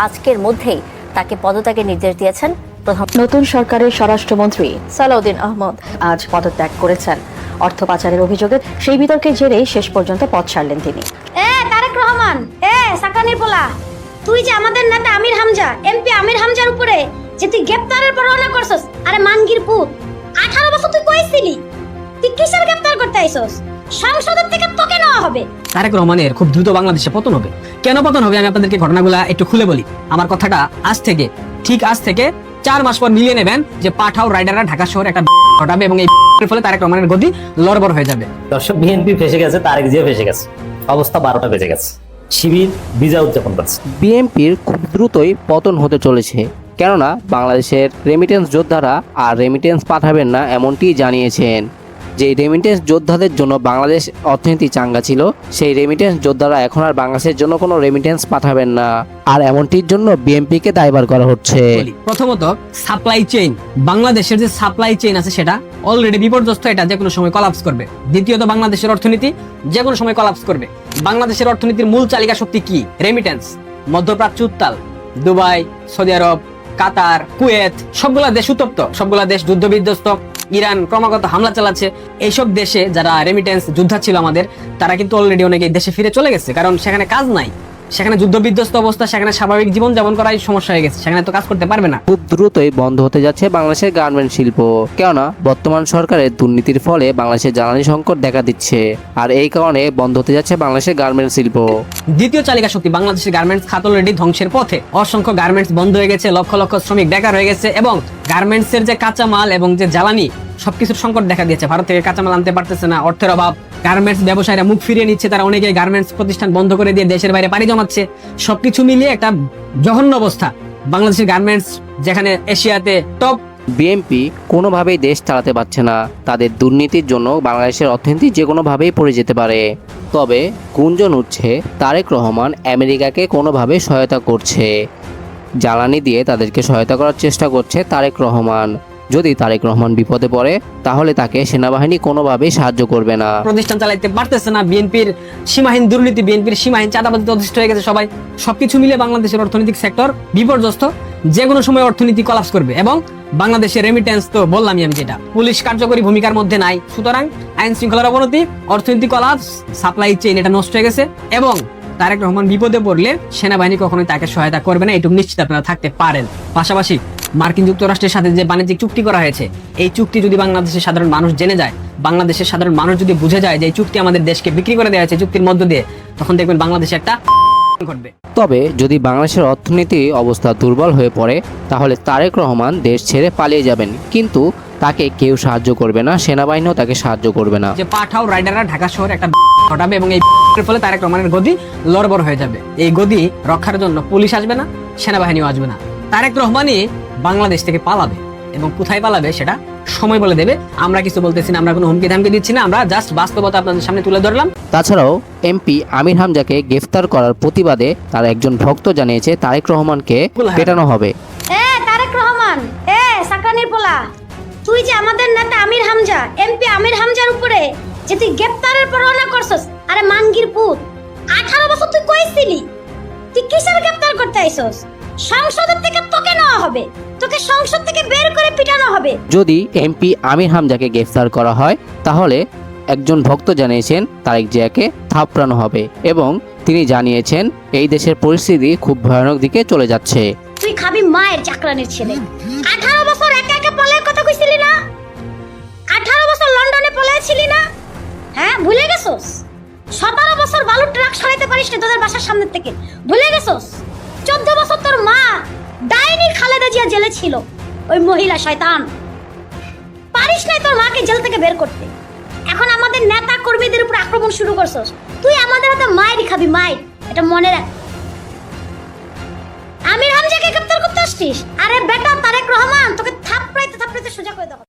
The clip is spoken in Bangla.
আজকের মধ্যেই তাকে পদত্যাগের নির্দেশ দিয়েছেন নতুন সরকারের স্বরাষ্ট্রমন্ত্রী সালাউদ্দিন আহমদ। আজ পদত্যাগ করেছেন। অর্থ পাচারের অভিযোগে সেই বিতর্কের জেরেই শেষ পর্যন্ত পদ ছাড়লেন তিনি। তারেক রহমান, সাকানির পোলা, তুই যে আমাদের নেতা আমির হামজা, এমপি আমির হামজার উপরে যে তুই গ্রেফতারের পরোয়ানা করছস, আরে মানগির পুত, 18 বছর তুই কই ছিলি? তুই কিসের গ্রেফতার করতে আইছস? সংসদের থেকে তোকে নেওয়া হবে। তারেক রহমানের খুব দ্রুত বাংলাদেশে পতন হবে। কেন পতন হবে আমি আপনাদেরকে ঘটনাগুলো একটু খুলে বলি। আমার কথাটা আজ থেকে 4 মাস পর মিলিয়ে নেবেন যে পাঠাও রাইডাররা ঢাকা শহরে একটা ঘটাবে এবং এই ফলে তারেক রহমানের গদি লড়বড় হয়ে যাবে। দর্শক, বিএনপি ফেসে গেছে, তারেক জিয়া ফেসে গেছে, অবস্থা 12টা বেজে গেছে। শিবির বিজয় উদযাপন করছে। বিএনপির খুব দ্রুতই পতন হতে চলেছে, কেননা বাংলাদেশের রেমিটেন্স যোদ্ধারা আর রেমিটেন্স পাঠাবেন না এমনটি জানিয়েছেন। যে রেমিটেন্স যোদ্ধাদের জন্য বাংলাদেশ অর্থনীতি চাঙ্গা ছিল, সেই রেমিটেন্স যোদ্ধারা এখন আর বাংলাদেশের জন্য কোনো রেমিটেন্স পাঠাবেন না, আর এমনটির জন্য বিএনপিকে দায়ভার করা হচ্ছে। প্রথমত সাপ্লাই চেইন, বাংলাদেশের যে সাপ্লাই চেইন আছে সেটা অলরেডি বিপর্যস্ত, এটা যে কোনো সময় কলাপস করবে। দ্বিতীয়ত বাংলাদেশের অর্থনীতি যে কোনো সময় কলাপস করবে। বাংলাদেশের অর্থনীতির মূল চালিকা শক্তি কি? রেমিটেন্স। মধ্যপ্রাচ্য উত্তাল, দুবাই, সৌদি আরব, কাতার, কুয়েত, সবগুলা দেশ উত্তপ্ত, সবগুলা দেশ যুদ্ধ বিধ্বস্ত। ইরান ক্রমাগত হামলা চালাচ্ছে। এইসব দেশে যারা রেমিটেন্স যোদ্ধা ছিল আমাদের, তারা কিন্তু অলরেডি অনেকে দেশে ফিরে চলে গেছে, কারণ সেখানে কাজ নাই, সেখানে যুদ্ধ বিধ্বস্ত অবস্থা, সেখানে স্বাভাবিক জীবন যাপন করাই সমস্যা হয়ে গেছে, সেখানে তো কাজ করতে পারবে না। খুব দ্রুতই বন্ধ হতে যাচ্ছে বাংলাদেশের গার্মেন্ট শিল্প, কেননা বর্তমান সরকারের দুর্নীতির ফলে বাংলাদেশের জ্বালানি সংকট দেখা দিচ্ছে, আর এই কারণে বন্ধ হতে যাচ্ছে বাংলাদেশের গার্মেন্ট শিল্প। দ্বিতীয় চালিকা শক্তি বাংলাদেশের গার্মেন্টস খাত অলরেডি ধ্বংসের পথে। অসংখ্য গার্মেন্টস বন্ধ হয়ে গেছে, লক্ষ লক্ষ শ্রমিক বেকার হয়ে গেছে, এবং গার্মেন্টসের যে কাঁচামাল এবং যে জ্বালানি সবকিছুর সংকট দেখা দিয়েছে। ভারত থেকে কাঁচামাল আনতে পারতেছে না, অর্থের অভাব। গার্মেন্টস ব্যবসায়ীরা মুখ ফিরিয়ে নিচ্ছে, তারা অনেকে গার্মেন্টস প্রতিষ্ঠান বন্ধ করে দিয়ে দেশের বাইরে পাড়ি জমাচ্ছে। সবকিছু মিলিয়ে একটা জঘন্য অবস্থা বাংলাদেশের গার্মেন্টস, যেখানে এশিয়াতে টপ। বিএনপি কোনোভাবেই দেশ চালাতে পারছে না। তাদের দুর্নীতির জন্য বাংলাদেশের অর্থনীতি যে কোনোভাবেই পড়ে যেতে পারে। তবে গুঞ্জন উঠছে তারেক রহমান আমেরিকাকে কোনোভাবে সহায়তা করছে, জ্বালানি দিয়ে তাদেরকে সহায়তা করার চেষ্টা করছে তারেক রহমান। যদি তারেক রহমান বিপদে পড়ে, তাহলে তাকে সেনাবাহিনী কোনোভাবেই সাহায্য করবে না। প্রতিষ্ঠান চালাইতে পারতেছে না, বিএনপির সীমাহীন দুর্নীতি, বিএনপির সীমাহীন চাঁদাবাজিতে অধিষ্ঠিত হয়ে গেছে সবাই। সবকিছু মিলে বাংলাদেশের অর্থনৈতিক সেক্টর বিপর্যস্ত, যে কোনো সময় অর্থনীতি কলাপস করবে। এবং বাংলাদেশের রেমিটেন্স তো বললামই আমি, যেটা পুলিশ কার্যকরী ভূমিকার মধ্যে নাই। সুতরাং আইন শৃঙ্খলার অবনতি, অর্থনীতি কলাপস, সাপ্লাই চেইন এটা নষ্ট হয়ে গেছে। এবং তারেক রহমান বিপদে পড়লে সেনাবাহিনী কখনোই তাকে সহায়তা করবে না, এটুকু নিশ্চিত আপনারা থাকতে পারেন। পাশাপাশি মার্কিন যুক্তরাষ্ট্রের সাথে যে বাণিজ্যিক চুক্তি করা হয়েছে, এই চুক্তি যদি বাংলাদেশের সাধারণ মানুষ জেনে যায়, বাংলাদেশের সাধারণ মানুষ যদি বুঝে যায় যে এই চুক্তি আমাদের দেশকে বিক্রি করে দেওয়া হয়েছে চুক্তির মধ্য দিয়ে, তখন দেখবেন বাংলাদেশে একটা ঘটবে। তবে যদি বাংলাদেশের অর্থনীতি অবস্থা দুর্বল হয়ে পড়ে, তাহলে তারেক রহমান দেশ ছেড়ে পালিয়ে যাবেন, কিন্তু তাকে কেউ সাহায্য করবে না, সেনাবাহিনীও তাকে সাহায্য করবে না। যে পাঠাও রাইডাররা ঢাকা শহরে একটা ঘটাবে এবং এই ফলে তারেক রহমানের গদি লড়বড় হয়ে যাবে। এই গদি রক্ষার জন্য পুলিশ আসবে না, সেনাবাহিনীও আসবে না। তারেক রহমানই বাংলাদেশ থেকে পালাবে, এবং কোথায় পালাবে সেটা সময় বলে দেবে। আমরা কিছু বলতেছি না, আমরা কোনো হুমকি ধামকি দিচ্ছি না, আমরা জাস্ট বাস্তবতা আপনাদের সামনে তুলে ধরলাম। তাছাড়াও এমপি আমির হামজাকে গ্রেফতার করার প্রতিবাদে তার একজন ভক্ত জানিয়েছে তারেক রহমানকে পেটানো হবে। তারেক রহমান, সাকানির পোলা, তুই যে আমাদের নেতা আমির হামজা, এমপি আমির হামজার উপরে যে তুই গ্রেফতারের পরোয়ানা করছস, আরে মানগির পুত, 18 বছর তুই কই ছিলি? তুই কিসের গ্রেফতার করতে আইছস? সংসদের থেকে তোকে নেওয়া হবে, তোকে সংসদ থেকে বের করে পিটানো হবে। যদি এমপি আমির হামজাকে গ্রেফতার করা হয়, তাহলে একজন ভক্ত জানিয়েছেন তারেক জিয়াকে থাপড়ানো হবে, এবং তিনি জানিয়েছেন এই দেশের পরিস্থিতি খুব ভয়ানক দিকে চলে যাচ্ছে। তুই খাবি মায়ের চাকরানির ছেলে। 18 বছর একা একা পলায়ের কথা কইছিলি না? 18 বছর লন্ডনে পলাইছিলি না? হ্যাঁ, ভুলে গেছস? 17 বছর বালুর ট্রাক সরাইতে পারিস না তোদের বাসার সামনে থেকে, ভুলে গেছস? 14 বছর তোর মা ডাইনি খালেদা জিয়া জেলে ছিল, ওই মহিলা শয়তান। পারিস নাই তোর মাকে জেল থেকে বের করতে। এখন আমাদের নেতা কর্মীদের উপর আক্রমণ শুরু করছস। তুই আমাদের হাতে মায়েরই খাবি, মায়ের, এটা মনে রাখ। আমির হামজাকে গ্রেফতার করতে আসছিস? আরে বেটা তারেক রহমান, তোকে থাপড়াইতে থাপড়াইতে সোজা করে দেব।